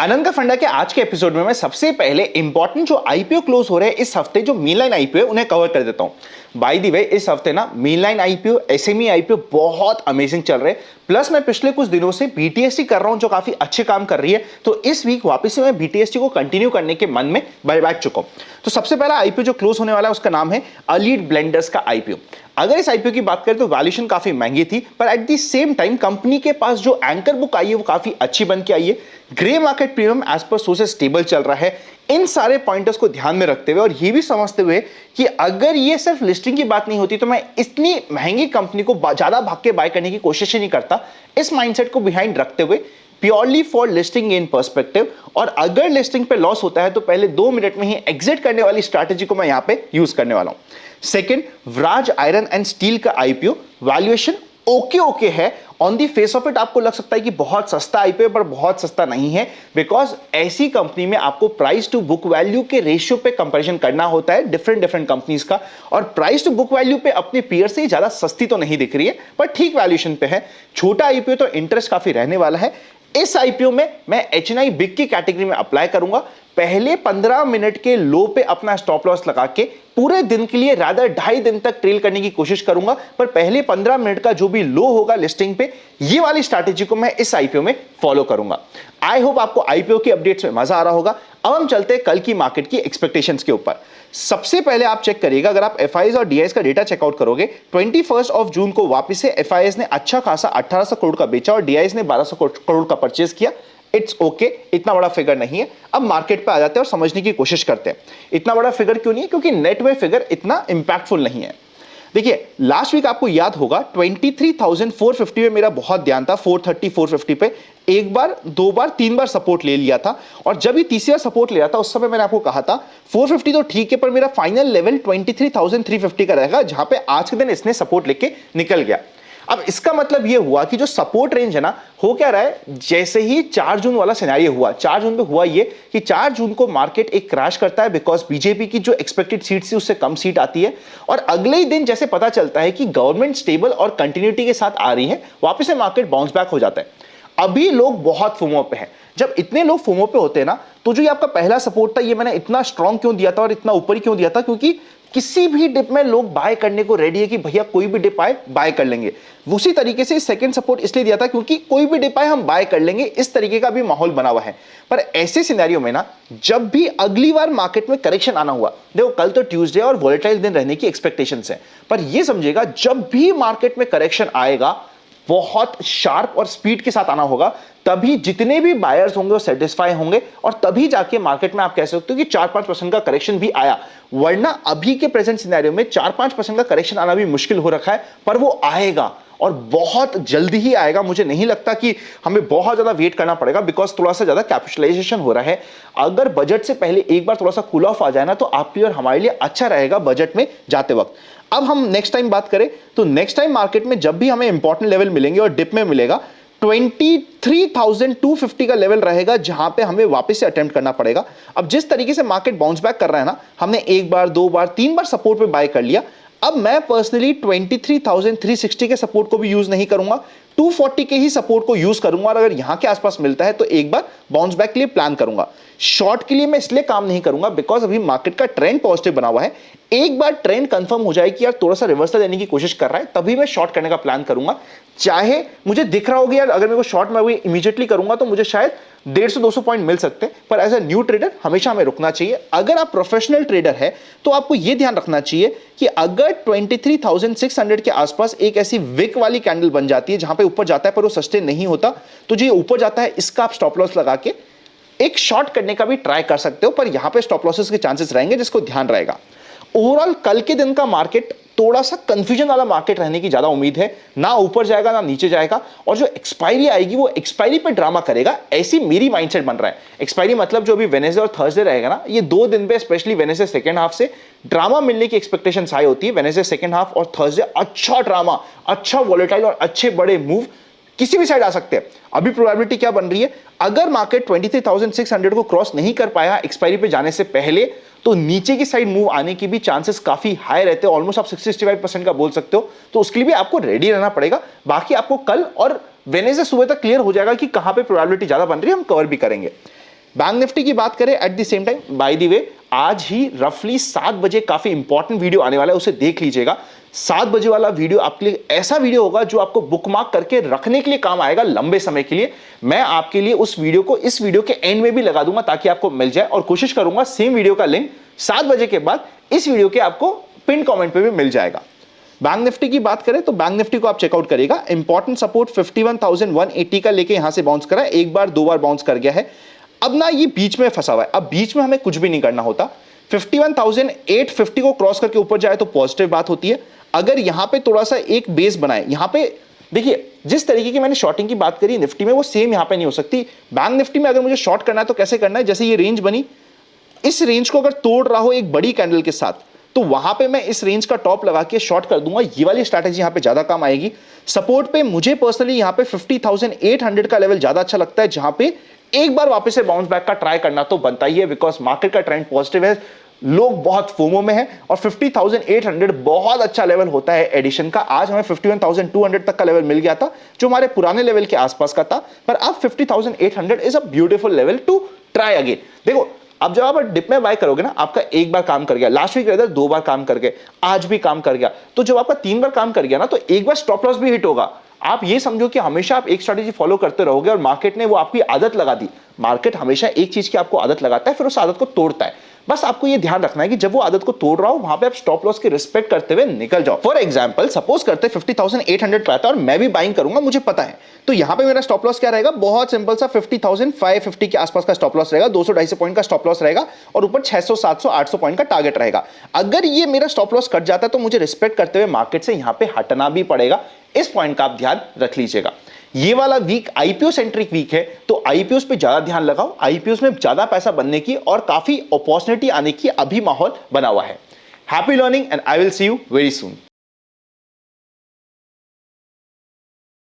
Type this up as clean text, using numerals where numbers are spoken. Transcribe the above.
आनंद का फंडा के आज के एपिसोड में मैं सबसे पहले इंपॉर्टेंट जो आईपीओ क्लोज हो रहे हैं इस हफ्ते, जो मेनलाइन आईपीओ उन्हें कवर कर देता हूं। बाय द वे, इस हफ्ते ना मेनलाइन आईपीओ, एसएमई आईपीओ बहुत अमेजिंग चल रहे हैं। प्लस मैं पिछले कुछ दिनों से बीटीएससी कर रहा हूं जो काफी अच्छे काम कर रही है। तो इस वीक वापस से मैं बीटीएससी को कंटिन्यू करने के मन में बैठ चुका हूं। तो सबसे पहला आईपीओ जो क्लोज होने वाला है उसका नाम है अलीड ब्लेंडर्स का आईपीओ। अगर इस आईपीओ की बात करें तो वैल्यूएशन काफी महंगी थी, पर at the same time company के पास जो एंकर बुक आई है वो काफी अच्छी बन के आई है। Grey market premium as per sources stable चल रहा है। इन सारे पॉइंटर्स को ध्यान में रखते हुए और ये भी समझते हुए कि अगर ये सिर्फ लिस्टिंग की बात नहीं होती तो मैं इतनी महंगी कंपनी को ज्यादा भाग के बाय करने की कोशिश ही नहीं करता। इस माइंडसेट को बिहाइंड रखते हुए purely for listing in perspective, और अगर लिस्टिंग पे लॉस होता है तो पहले 2 मिनट में ही एग्जिट करने वाली स्ट्रैटेजी को मैं यहां पे यूज करने वाला हूं। सेकंड, वराज आयरन एंड स्टील का आईपीओ। वैल्यूएशन ओके है। On the face of it आपको लग सकता है कि बहुत सस्ता आईपीओ, पर बहुत सस्ता नहीं है, बिकॉज ऐसी कंपनी में आपको प्राइस टू बुक वैल्यू के रेशियो पे कंपैरिजन करना होता है डिफरेंट कंपनीज का, और प्राइस टू बुक वैल्यू पे अपने पीयर से ज्यादा सस्ती तो नहीं दिख रही है, पर ठीक वैल्यूएशन पे है। छोटा आईपीओ तो इंटरेस्ट काफी रहने वाला है। इस आईपीओ में मैं एचएनआई बिग की कैटेगरी में अप्लाई करूंगा। पहले 15 मिनट के लो पे अपना स्टॉप लॉस लगा के पूरे दिन के लिए रादर 2.5 दिन तक ट्रेल करने की कोशिश करूंगा, पर पहले 15 मिनट का जो भी लो होगा लिस्टिंग पे, ये वाली स्ट्रैटेजी को मैं इस आईपीओ में फॉलो करूंगा। आई होप आपको आईपीओ की अपडेट्स में मजा आ रहा होगा। अब हम चलते हैं कल की मार्केट की एक्सपेक्टेशंस के ऊपर। सबसे पहले आप चेक करिएगा, अगर आप एफआईएस और डीआईएस का डेटा चेकआउट करोगे, 21 जून को वापस से एफआईएस ने अच्छा खासा 1800 करोड़ का बेचा और डीआईएस ने 1200 करोड़ का परचेज किया। इट्स ओके, इतना बड़ा फिगर नहीं है। अब मार्केट पे आ जाते हैं और समझने की कोशिश करते हैं इतना बड़ा फिगर क्यों नहीं है, क्योंकि नेट में फिगर इतना इंपैक्टफुल नहीं है। देखिए, लास्ट वीक आपको याद होगा 23,450 में मेरा बहुत ध्यान था। 430 450 पे एक बार, 2 बार, 3 बार सपोर्ट ले लिया था, और जब ये तीसरी बार सपोर्ट ले रहा था उस समय मैंने आपको कहा था 450 तो ठीक है, पर मेरा फाइनल लेवल 23,350 का रहेगा, जहां पे आज के दिन इसने सपोर्ट लेके निकल गया। अब इसका मतलब यह हुआ कि जो सपोर्ट रेंज है ना, हो क्या रहा है, जैसे ही 4 जून वाला सिनेरियो हुआ, 4 जून पे हुआ ये कि 4 जून को मार्केट एक क्रैश करता है, बिकॉज बीजेपी की जो एक्सपेक्टेड सीट थी उससे कम सीट आती है, और अगले ही दिन जैसे पता चलता है कि गवर्नमेंट स्टेबल और कंटिन्यूटी के साथ आ रही है, वापस से मार्केट बाउंस बैक हो जाता है। अभी लोग बहुत फोमो पे हैं। जब इतने लोग फोमो पे होते हैं ना, तो जो ये आपका पहला सपोर्ट था, ये मैंने इतना स्ट्रांग क्यों दिया था और इतना ऊपर क्यों दिया था, क्योंकि किसी भी डिप में लोग बाय करने को रेडी है कि भैया कोई भी डिप आए बाय कर लेंगे। उसी तरीके से सेकंड सपोर्ट इसलिए दिया था क्योंकि कोई भी डिप आए हम बाय कर लेंगे, इस तरीके का भी माहौल बना हुआ है। पर ऐसे सिनेरियो में ना, जब भी अगली बार मार्केट में करेक्शन आना हुआ, देखो कल तो ट्यूसडे और वोलेटाइल दिन रहने की एक्सपेक्टेशंस है, पर यह समझिएगा जब भी मार्केट में करेक्शन आएगा बहुत शार्प और स्पीड के साथ आना होगा, तभी जितने भी बायर्स होंगे वो सेटिस्फाई होंगे, और तभी जाके मार्केट में आप कह सकते हो कि 4-5% का करेक्शन भी आया। वरना अभी के प्रेजेंट सिनेरियो में 4-5% का करेक्शन आना भी मुश्किल हो रखा है, पर वो आएगा और बहुत जल्दी ही आएगा। मुझे नहीं लगता कि हमें बहुत ज्यादा वेट करना पड़ेगा, बिकॉज थोड़ा सा ज्यादा कैपिटलाइजेशन हो रहा है। अगर बजट से पहले एक बार थोड़ा सा कूल ऑफ आ जाए ना, तो आपके और हमारे लिए अच्छा रहेगा बजट में जाते वक्त। अब हम नेक्स्ट टाइम बात करें तो नेक्स्ट टाइम मार्केट में जब भी हमें इंपॉर्टेंट लेवल मिलेंगे और डिप में मिलेगा, 23,250 का लेवल रहेगा, जहां पे हमें वापस से अटेम्प्ट करना पड़ेगा। अब जिस तरीके से मार्केट बाउंस बैक कर रहा है ना, हमने एक बार, 2 बार, 3 बार सपोर्ट पे बाय कर लिया। अब मैं पर्सनली 23,360 के सपोर्ट को भी यूज नहीं करूंगा, 240 के ही सपोर्ट को यूज करूंगा, और अगर यहां के आसपास मिलता है तो एक बार बाउंस बैक के लिए प्लान करूंगा। शॉर्ट के लिए मैं इसलिए काम नहीं करूंगा बिकॉज अभी मार्केट का ट्रेंड पॉजिटिव बना हुआ है। एक बार ट्रेंड कंफर्म हो जाए कि यार थोड़ा सा रिवर्सल देने की कोशिश कर रहा है, तभी मैं शॉर्ट करने का प्लान करूंगा। चाहे मुझे दिख रहा होगा यार, अगर मेरे को शॉर्ट में अभी इमीडिएटली करूंगा तो मुझे शायद 150-200 पॉइंट मिल सकते हैं, पर एज ए न्यू ट्रेडर हमेशा हमें रुकना चाहिए। अगर आप प्रोफेशनल ट्रेडर है तो आपको यह ध्यान रखना चाहिए कि अगर 23,600 के आसपास एक ऐसी विक वाली कैंडल बन जाती है जहां पे ऊपर जाता है पर वो सस्टेन नहीं होता, तो जो ऊपर जाता है इसका आप स्टॉप लॉस लगा के एक शॉर्ट करने का भी ट्राई कर सकते हो, पर यहां पे स्टॉप लॉसेस के चांसेस रहेंगे, जिसको ध्यान रहेगा। ओवरऑल कल के दिन का मार्केट थोड़ा सा कंफ्यूजन वाला मार्केट रहने की ज्यादा उम्मीद है, ना ऊपर जाएगा ना नीचे जाएगा, और जो एक्सपायरी आएगी वो एक्सपायरी पे ड्रामा करेगा, ऐसी मेरी माइंडसेट बन रहा है। एक्सपायरी मतलब जो अभी वेडनेसडे और थर्सडे रहेगा ना, ये 2 दिन पे स्पेशली वेडनेसडे सेकंड हाफ से ड्रामा मिलने की एक्सपेक्टेशन हाई होती है। वेडनेसडे सेकंड हाफ और थर्सडे अच्छा ड्रामा, अच्छा वॉलेटाइल और अच्छे बड़े मूव किसी भी साइड आ सकते हैं। अभी प्रोबेबिलिटी क्या बन रही है, अगर मार्केट 23,600 को क्रॉस नहीं कर पाया एक्सपायरी पे जाने से पहले, तो नीचे की साइड मूव आने की भी चांसेस काफी हाई रहते हैं, ऑलमोस्ट आप 60-65% का बोल सकते हो। तो उसके लिए भी आपको रेडी रहना पड़ेगा। बाकी आपको कल और वेडनेसडे सुबह तक क्लियर हो जाएगा कि कहां पे प्रोबेबिलिटी ज्यादा बन रही है, हम कवर भी करेंगे। बैंक निफ्टी की बात करें at the same time, by the way आज ही रफली 7 बजे काफी इंपॉर्टेंट वीडियो आने वाला है, उसे देख लीजिएगा। 7 बजे वाला वीडियो आपके लिए ऐसा वीडियो होगा जो आपको बुकमार्क करके रखने के लिए काम आएगा लंबे समय के लिए। मैं आपके लिए उस वीडियो को इस वीडियो के एंड में भी लगा दूंगा ताकि आपको मिल जाए, और कोशिश करूंगा सेम वीडियो का लिंक 7 बजे के बाद इस वीडियो के आपको पिन कमेंट पे भी मिल जाएगा। बैंक निफ्टी की बात करें तो बैंक निफ्टी को आप चेकआउट करिएगा। इंपॉर्टेंट सपोर्ट 51,180 का लेके यहां से बाउंस करा, एक बार दो बार बाउंस कर गया है। अब ना ये बीच में फंसा हुआ है, अब बीच में हमें कुछ भी नहीं करना होता। 51,850 को क्रॉस करके ऊपर जाए तो पॉजिटिव बात होती है। अगर यहां पे थोड़ा सा एक बेस बनाए, यहां पे देखिए जिस तरीके की मैंने शॉर्टिंग की बात करी निफ्टी में, वो सेम यहां पे नहीं हो सकती। बैंक निफ्टी में अगर मुझे शॉर्ट करना है तो कैसे करना है, जैसे ये रेंज बनी, इस रेंज को अगर तोड़ रहा हो एक बड़ी कैंडल के साथ, तो वहां पे मैं इस रेंज का टॉप लगा के शॉर्ट कर दूंगा। ये वाली स्ट्रैटेजी यहां पे ज्यादा काम आएगी। सपोर्ट पे मुझे पर्सनली यहां पे 50,800 का लेवल ज्यादा अच्छा लगता है, जहां पे एक बार वापस से बाउंस बैक का ट्राई करना तो बनता ही है, बिकॉज मार्केट का ट्रेंड पॉजिटिव है, लोग बहुत फोमो में है, और 50,800 बहुत अच्छा लेवल होता है एडिशन का। आज हमें 51,200 तक का लेवल मिल गया था, जो हमारे पुराने लेवल के आसपास का था, पर अब 50,800 is a beautiful level to try again. देखो अब जब आप डिप में बाय करोगे ना, आपका एक बार काम कर गया, लास्ट वीक इधर 2 बार काम कर गए, आज भी काम कर गया, तो जब आपका 3 बार काम कर गया ना, तो एक बार स्टॉप लॉस भी हिट होगा। आप ये समझो कि हमेशा आप एक स्ट्रेटेजी फॉलो करते रहोगे और मार्केट ने वो आपकी आदत लगा दी। मार्केट हमेशा एक चीज की आपको आदत लगाता है, फिर उस आदत को तोड़ता है। बस आपको ये ध्यान रखना है कि जब वो आदत को तोड़ रहा हो, वहां पे आप स्टॉप लॉस की रिस्पेक्ट करते हुए निकल जाओ। फॉर एग्जांपल सपोज करते 50,800 पे आता है और मैं भी बाइंग करूंगा, मुझे पता है, तो यहां पे मेरा स्टॉप लॉस क्या रहेगा, बहुत सिंपल सा 50,550 के आसपास का स्टॉप लॉस रहेगा, 200-250 पॉइंट का स्टॉप लॉस रहेगा, और ऊपर 600, 700, 800 पॉइंट का टारगेट रहेगा। अगर ये मेरा स्टॉप लॉस कट जाता है तो मुझे रिस्पेक्ट करते हुए मार्केट से यहां पे हटना भी पड़ेगा। इस पॉइंट का आप ध्यान रख लीजिएगा। ये वाला वीक आईपीओ सेंट्रिक वीक है, तो आईपीओस पे ज्यादा ध्यान लगाओ। आईपीओस में ज्यादा पैसा बनने की और काफी अपॉर्चुनिटी आने की अभी माहौल बना हुआ है। Happy learning and I will see you very soon.